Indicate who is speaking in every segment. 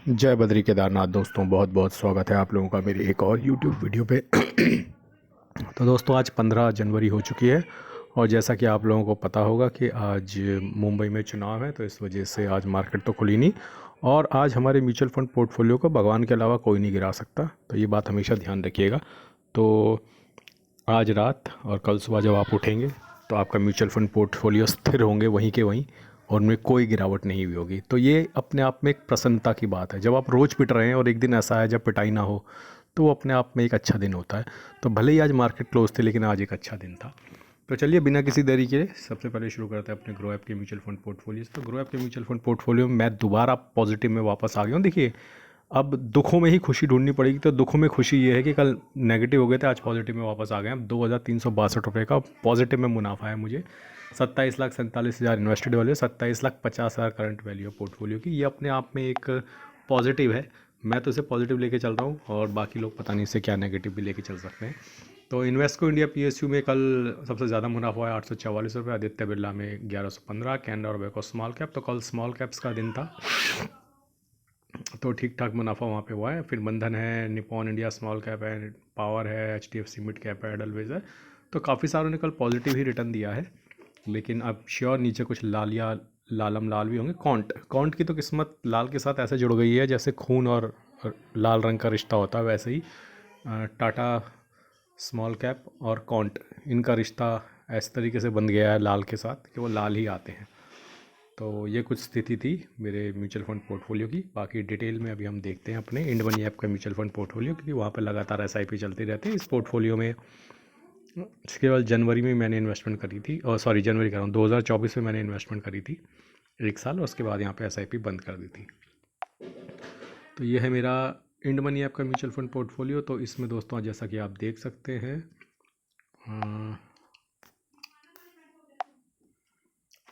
Speaker 1: जय बद्री केदारनाथ दोस्तों, बहुत बहुत स्वागत है आप लोगों का मेरी एक और यूट्यूब वीडियो पे। तो दोस्तों आज 15 जनवरी हो चुकी है और जैसा कि आप लोगों को पता होगा कि आज मुंबई में चुनाव है, तो इस वजह से आज मार्केट तो खुली नहीं। और आज हमारे म्यूचुअल फंड पोर्टफोलियो को भगवान के अलावा कोई नहीं गिरा सकता, तो ये बात हमेशा ध्यान रखिएगा। तो आज रात और कल सुबह जब आप उठेंगे तो आपका म्यूचुअल फंड पोर्टफोलियो स्थिर होंगे वहीं के वहीं और उनमें कोई गिरावट नहीं हुई होगी। तो ये अपने आप में एक प्रसन्नता की बात है। जब आप रोज़ पिट रहे हैं और एक दिन ऐसा है जब पिटाई ना हो, तो वो अपने आप में एक अच्छा दिन होता है। तो भले ही आज मार्केट क्लोज थे, लेकिन आज एक अच्छा दिन था। तो चलिए बिना किसी देरी के सबसे पहले शुरू करते हैं अपने ग्रो ऐप के म्यूचुअल फंड पोर्टफोलियो। तो ग्रो ऐप के म्यूचुअल फंड पोर्टफोलियो में मैं दोबारा पॉजिटिव में वापस आ गया हूँ। देखिए, अब दुखों में ही खुशी ढूंढनी पड़ेगी। तो दुखों में खुशी ये है कि कल नेगेटिव हो गए थे, आज पॉजिटिव में वापस आ गए। अब 2362 रुपये का पॉजिटिव में मुनाफा है मुझे। 27,47,000 इन्वेस्टेड वैल्यू, 27,50,000 करंट वैल्यू है पोर्टफोलियो की। ये अपने आप में एक पॉजिटिव है। मैं तो इसे पॉजिटिव लेके चल रहा हूँ और बाकी लोग पता नहीं इसे क्या नेगेटिव भी लेके चल सकते हैं। तो इन्वेस्को इंडिया PSU में कल सबसे ज़्यादा मुनाफा है 844 रुपये, आदित्य बिरला में 1115, कैनरा और बेको स्मॉल कैप। तो कल स्मॉल कैप्स का दिन था, तो ठीक ठाक मुनाफा वहाँ पे हुआ है। फिर बंधन है, निपॉन इंडिया स्मॉल कैप है, पावर है, HDFC मिड कैप है, एडलवेज है। तो काफ़ी सारों ने कल पॉजिटिव ही रिटर्न दिया है, लेकिन अब श्योर नीचे कुछ लाल या लालम लाल भी होंगे। कॉन्ट की तो किस्मत लाल के साथ ऐसे जुड़ गई है जैसे खून और लाल रंग का रिश्ता होता है, वैसे ही टाटा स्मॉल कैप और कॉन्ट, इनका रिश्ता ऐसे तरीके से बन गया है लाल के साथ कि वो लाल ही आते हैं। तो ये कुछ स्थिति थी मेरे म्यूचुअल फंड पोर्टफोलियो की। बाकी डिटेल में अभी हम देखते हैं अपने इंड मनी ऐप का म्यूचुअल फंड पोर्टफोलियो, क्योंकि वहाँ पर लगातार SIP चलती रहती है। इस पोर्टफोलियो में केवल जनवरी में मैंने इन्वेस्टमेंट करी थी, और सॉरी जनवरी कर रहा हूँ, 2024 में मैंने इन्वेस्टमेंट करी थी 1 साल, और उसके बाद यहाँ पे SIP बंद कर दी थी। तो ये है मेरा इंड मनी ऐप का म्यूचुअल फंड पोर्टफोलियो। तो इसमें दोस्तों जैसा कि आप देख सकते हैं,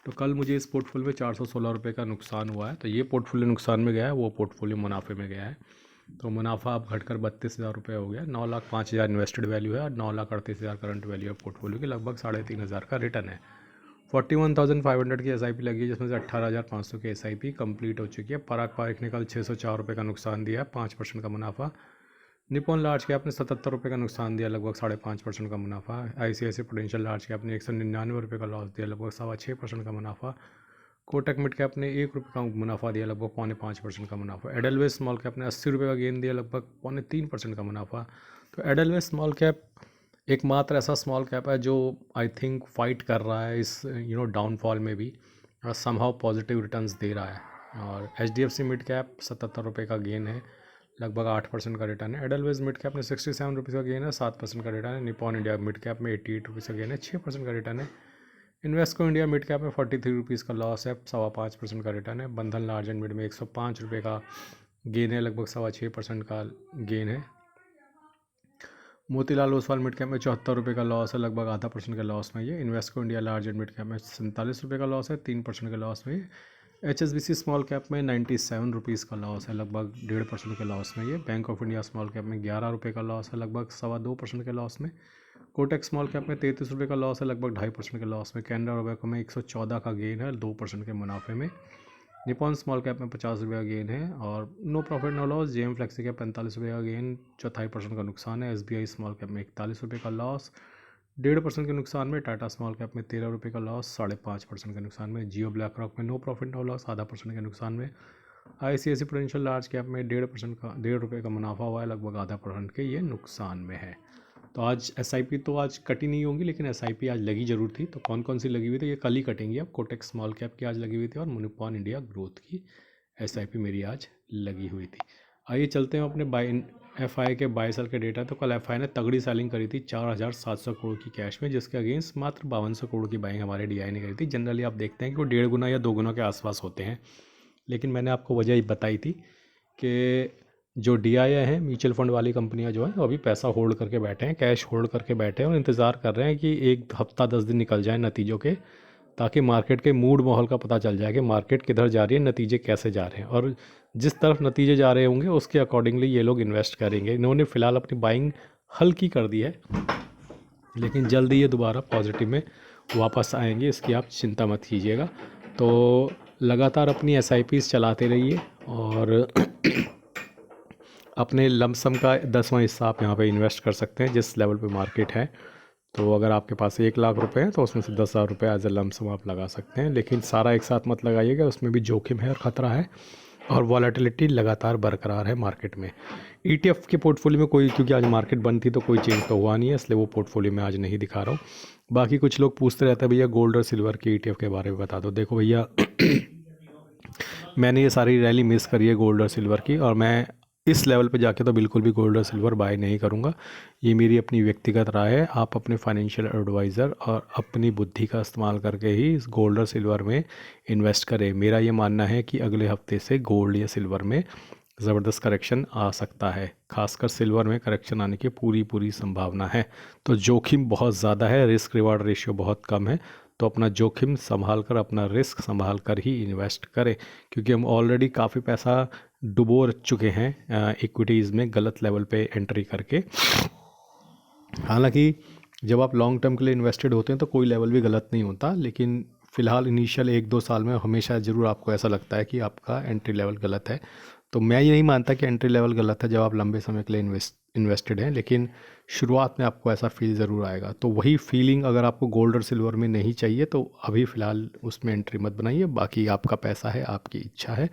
Speaker 1: तो कल मुझे इस पोर्टफोलियो में 416 रुपये का नुकसान हुआ है। तो ये पोर्टफोलियो नुकसान में गया है, वो पोर्टफोलियो मुनाफे में गया है। तो मुनाफा अब घटकर 32,000 रुपये हो गया। 9,05,000 इन्वेस्टेड वैल्यू है और 9,38,000 करंट वैल्यू है पोर्टफोलियो की। लगभग 3,500 का रिटर्न है। 41,500 की SIP लगी है, जिसमें से 18,500 की SIP कंप्लीट हो चुकी है। पराग पारिक ने कल 604 रुपये का नुकसान दिया, 5% का मुनाफा। निपॉन लार्ज कैप ने 77 रुपये का नुकसान दिया, लगभग 5.5% का मुनाफा। ICICI प्रूडेंशियल लार्ज कैप ने 199 रुपये का लॉस दिया, लगभग 6.25% का मुनाफा। कोटक मिड कैप ने 1 रुपये का मुनाफा दिया, लगभग 4.5% का मुनाफा। एडलवेज स्मॉल कैप ने 80 रुपये का गेन दिया, लगभग 3.25% का मुनाफा। तो एडलवेज स्मॉल कैप एकमात्र ऐसा स्मॉल कैप है जो आई थिंक फाइट कर रहा है इस डाउनफॉल में भी, और समहाउ पॉजिटिव रिटर्न्स दे रहा है। और HDFC मिड कैप 77 रुपये का गेन है, लगभग 8% का रिटर्न है। एडलवेज मिड कैप ने 67 रुपीज़ का गेन है, 7% का रिटर्न है। निपॉन इंडिया मिड कैप में 88 रुपीज़ का गेन है, 6% का रिटर्न है। इन्वेस्को इंडिया मिड कैप में 43 रुपीज़ का लॉस है, 5.25% का रिटर्न है। बंधन लार्ज एंड मिड में 105 रुपये का गेन है, लगभग 6.25% का गेन है। मोतीलाल ओसवाल मिड कैप में 74 रुपये का लॉस है, लगभग 0.5% का लॉस में ये। Invesco India large and mid cap में 47 रुपये का लॉस है, 3% का लॉस में। HSBC स्मॉल कैप में 97 रुपीज़ का लॉस है, लगभग 1.5% के लॉस में ये। Bank of India small cap में 11 रुपये का लॉस है, लगभग 2.25% के लॉस में। कोटक स्मॉल कैप में 33 रुपये का लॉस है, लगभग 2.5% के लॉस में। कैनरा और बेको में 114 का गेन है, 2% के मुनाफे में। निपॉन स्मॉल कैप में 50 रुपये का गेन है और no profit no loss. JM flexi cap 45 रुपये का गेन, 0.25% का नुकसान है। SBI स्मॉल कैप में 41 रुपये का लॉस, 1.5% के नुकसान में। टाटा स्मॉल कैप में 13 रुपये का लॉस, 5.5% के नुकसान में। जियो ब्लैक रॉक में नो प्रॉफिट नो लॉस, 0.5% के नुकसान में। ICICI प्रूडेंशियल लार्ज कैप में 1.5 रुपये का मुनाफा हुआ है, लगभग 0.5% के ये नुकसान में है। तो आज SIP तो आज कटी नहीं होंगी, लेकिन SIP आज लगी जरूर थी। तो कौन कौन सी लगी हुई थी ये कल ही कटेंगी। अब कोटक स्मॉल कैप की आज लगी हुई थी और निपॉन इंडिया ग्रोथ की SIP मेरी आज लगी हुई थी। आइए चलते हैं अपने FI के बाई सेल के डेटा। तो कल FI ने तगड़ी सेलिंग करी थी 4,700 करोड़ की कैश में, जिसके अगेंस्ट मात्र 5200 करोड़ की बाइंग हमारे DI ने करी थी। जनरली आप देखते हैं कि वो 1.5 गुना या 2 गुना के आसपास होते हैं, लेकिन मैंने आपको वजह बताई थी कि जो DI हैं म्यूचुअल फंड वाली कंपनियां जो हैं वो अभी पैसा होल्ड करके बैठे हैं, कैश होल्ड करके बैठे हैं और इंतज़ार कर रहे हैं कि 1 हफ्ता 10 दिन निकल जाए नतीजों के, ताकि मार्केट के मूड माहौल का पता चल जाए कि मार्केट किधर जा रही है, नतीजे कैसे जा रहे हैं, और जिस तरफ नतीजे जा रहे होंगे उसके अकॉर्डिंगली ये लोग इन्वेस्ट करेंगे। इन्होंने फ़िलहाल अपनी बाइंग हल्की कर दी है, लेकिन जल्दी ये दोबारा पॉजिटिव में वापस आएंगे, इसकी आप चिंता मत कीजिएगा। तो लगातार अपनी SIPs चलाते रहिए और अपने लमसम का 10वां हिस्सा आप यहाँ पे इन्वेस्ट कर सकते हैं जिस लेवल पे मार्केट है। तो अगर आपके पास 1 लाख रुपए हैं तो उसमें से 10,000 रुपये एज ए लमसम आप लगा सकते हैं, लेकिन सारा एक साथ मत लगाइएगा, उसमें भी जोखिम है और ख़तरा है और वॉलेटिलिटी लगातार बरकरार है मार्केट में। ETF के पोर्टफोलियो में कोई, क्योंकि आज मार्केट बंद थी तो कोई चेंज तो हुआ नहीं है, इसलिए वो पोर्टफोलियो में आज नहीं दिखा रहा हूँ। बाकी कुछ लोग पूछते रहते हैं भैया गोल्ड और सिल्वर की ETF के बारे में बता दो। देखो भैया मैंने ये सारी रैली मिस करी है गोल्ड और सिल्वर की, और मैं इस लेवल पे जाके तो बिल्कुल भी गोल्ड और सिल्वर बाय नहीं करूँगा। ये मेरी अपनी व्यक्तिगत राय है। आप अपने फाइनेंशियल एडवाइज़र और अपनी बुद्धि का इस्तेमाल करके ही इस गोल्ड और सिल्वर में इन्वेस्ट करें। मेरा ये मानना है कि अगले हफ्ते से गोल्ड या सिल्वर में ज़बरदस्त करेक्शन आ सकता है, खासकर सिल्वर में करेक्शन आने की पूरी संभावना है। तो जोखिम बहुत ज़्यादा है, रिस्क रिवार्ड रेशियो बहुत कम है। तो अपना जोखिम संभाल कर, अपना रिस्क संभाल कर ही इन्वेस्ट करें, क्योंकि हम ऑलरेडी काफ़ी पैसा डुबो चुके हैं इक्विटीज़ में गलत लेवल पे एंट्री करके। हालांकि जब आप लॉन्ग टर्म के लिए इन्वेस्टेड होते हैं तो कोई लेवल भी गलत नहीं होता, लेकिन फ़िलहाल इनिशियल 1-2 साल में हमेशा ज़रूर आपको ऐसा लगता है कि आपका एंट्री लेवल गलत है। तो मैं ये नहीं मानता कि एंट्री लेवल गलत है जब आप लंबे समय के लिए इन्वेस्टेड हैं, लेकिन शुरुआत में आपको ऐसा फील ज़रूर आएगा। तो वही फीलिंग अगर आपको गोल्ड और सिल्वर में नहीं चाहिए तो अभी फ़िलहाल उसमें एंट्री मत बनाइए। बाकी आपका पैसा है, आपकी इच्छा है।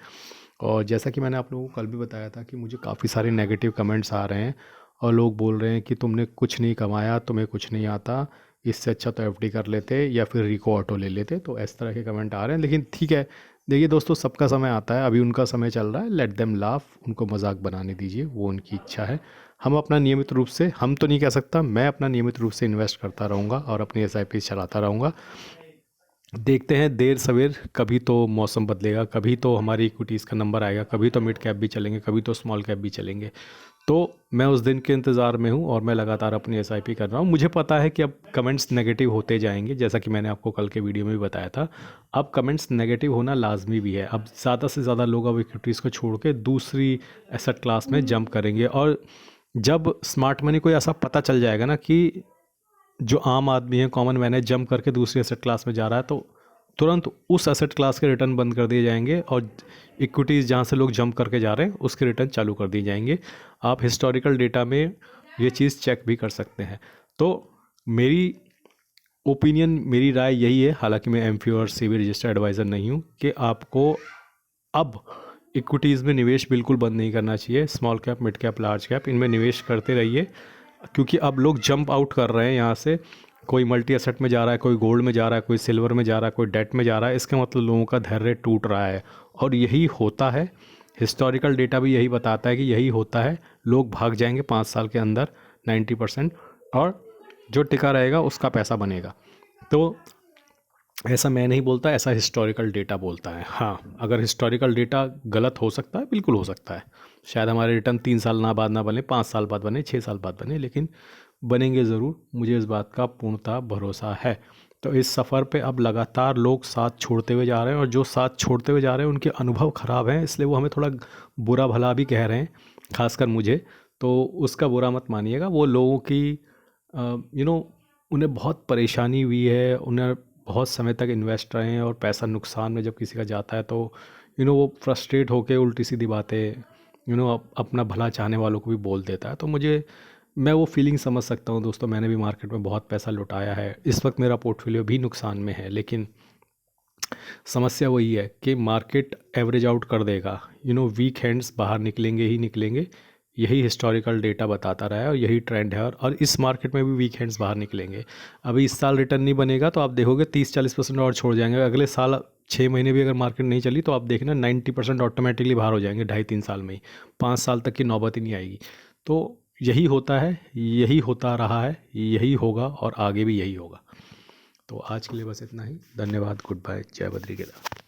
Speaker 1: और जैसा कि मैंने आप लोगों को कल भी बताया था कि मुझे काफ़ी सारे नेगेटिव कमेंट्स आ रहे हैं और लोग बोल रहे हैं कि तुमने कुछ नहीं कमाया, तुम्हें कुछ नहीं आता, इससे अच्छा तो FD कर लेते या फिर रिको ऑटो ले लेते। तो इस तरह के कमेंट आ रहे हैं, लेकिन ठीक है, देखिए दोस्तों, सबका समय आता है, अभी उनका समय चल रहा है, लेट देम लाफ, उनको मजाक बनाने दीजिए, वो उनकी इच्छा है। हम अपना नियमित रूप से, हम तो नहीं कह सकता, मैं अपना नियमित रूप से इन्वेस्ट करता रहूँगा और अपनी SIP चलाता रहूँगा। देखते हैं देर सवेर, कभी तो मौसम बदलेगा, कभी तो हमारी इक्विटीज़ का नंबर आएगा, कभी तो मिड कैप भी चलेंगे, कभी तो स्मॉल कैप भी चलेंगे। तो मैं उस दिन के इंतज़ार में हूँ और मैं लगातार अपनी SIP कर रहा हूँ। मुझे पता है कि अब कमेंट्स नेगेटिव होते जाएंगे, जैसा कि मैंने आपको कल के वीडियो में भी बताया था। अब कमेंट्स नेगेटिव होना लाजमी भी है। अब ज़्यादा से ज़्यादा लोग अब इक्विटीज़ को छोड़ के दूसरी एसेट क्लास में जंप करेंगे, और जब स्मार्ट मनी को ऐसा पता चल जाएगा ना कि जो आम आदमी है, कॉमन मैन है, जंप करके दूसरी एसेट क्लास में जा रहा है, तो तुरंत उस एसेट क्लास के रिटर्न बंद कर दिए जाएंगे और इक्विटीज़ जहाँ से लोग जंप करके जा रहे हैं उसके रिटर्न चालू कर दिए जाएंगे। आप हिस्टोरिकल डेटा में ये चीज़ चेक भी कर सकते हैं। तो मेरी ओपिनियन, मेरी राय यही है, हालांकि मैं MFI और SEBI रजिस्टर्ड एडवाइज़र नहीं हूँ, कि आपको अब इक्विटीज़ में निवेश बिल्कुल बंद नहीं करना चाहिए। Small cap, mid cap, large cap, इनमें निवेश करते रहिए, क्योंकि अब लोग जंप आउट कर रहे हैं यहाँ से। कोई मल्टी एसेट में जा रहा है, कोई गोल्ड में जा रहा है, कोई सिल्वर में जा रहा है, कोई डेट में जा रहा है। इसका मतलब लोगों का धैर्य टूट रहा है, और यही होता है। हिस्टोरिकल डेटा भी यही बताता है कि यही होता है। लोग भाग जाएंगे 5 साल के अंदर 90%, और जो टिका रहेगा उसका पैसा बनेगा। तो ऐसा मैं नहीं बोलता, ऐसा हिस्टोरिकल डेटा बोलता है। हाँ, अगर हिस्टोरिकल डेटा गलत हो सकता है, बिल्कुल हो सकता है, शायद हमारे रिटर्न 3 साल बाद ना बने, 5 साल बाद बने, 6 साल बाद बने, लेकिन बनेंगे ज़रूर, मुझे इस बात का पूर्णतः भरोसा है। तो इस सफ़र पे अब लगातार लोग साथ छोड़ते हुए जा रहे हैं, और जो साथ छोड़ते हुए जा रहे हैं उनके अनुभव ख़राब हैं, इसलिए वो हमें थोड़ा बुरा भला भी कह रहे हैं, खासकर मुझे। तो उसका बुरा मत मानिएगा। वो लोगों की उन्हें बहुत परेशानी हुई है, उन्हें बहुत समय तक इन्वेस्ट रहे हैं और पैसा नुकसान में जब किसी का जाता है तो वो फ्रस्ट्रेट होकर उल्टी सीधी बातें अपना भला चाहने वालों को भी बोल देता है। तो मैं वो फीलिंग समझ सकता हूँ दोस्तों। मैंने भी मार्केट में बहुत पैसा लुटाया है, इस वक्त मेरा पोर्टफोलियो भी नुकसान में है, लेकिन समस्या वही है कि मार्केट एवरेज आउट कर देगा। वीक हैंड्स बाहर निकलेंगे ही निकलेंगे, यही हिस्टोरिकल डेटा बताता रहा है और यही ट्रेंड है। और इस मार्केट में भी वीक हैंड्स बाहर निकलेंगे। अभी इस साल रिटर्न नहीं बनेगा तो आप देखोगे 30-40% और छोड़ जाएंगे। अगले साल 6 महीने भी अगर मार्केट नहीं चली तो आप देखना 90% ऑटोमेटिकली बाहर हो जाएंगे 2.5-3 साल में ही। 5 साल तक की नौबत ही नहीं आएगी। तो यही होता है, यही होता रहा है, यही होगा और आगे भी यही होगा। तो आज के लिए बस इतना ही। धन्यवाद, गुड बाय, जय बद्री केदार।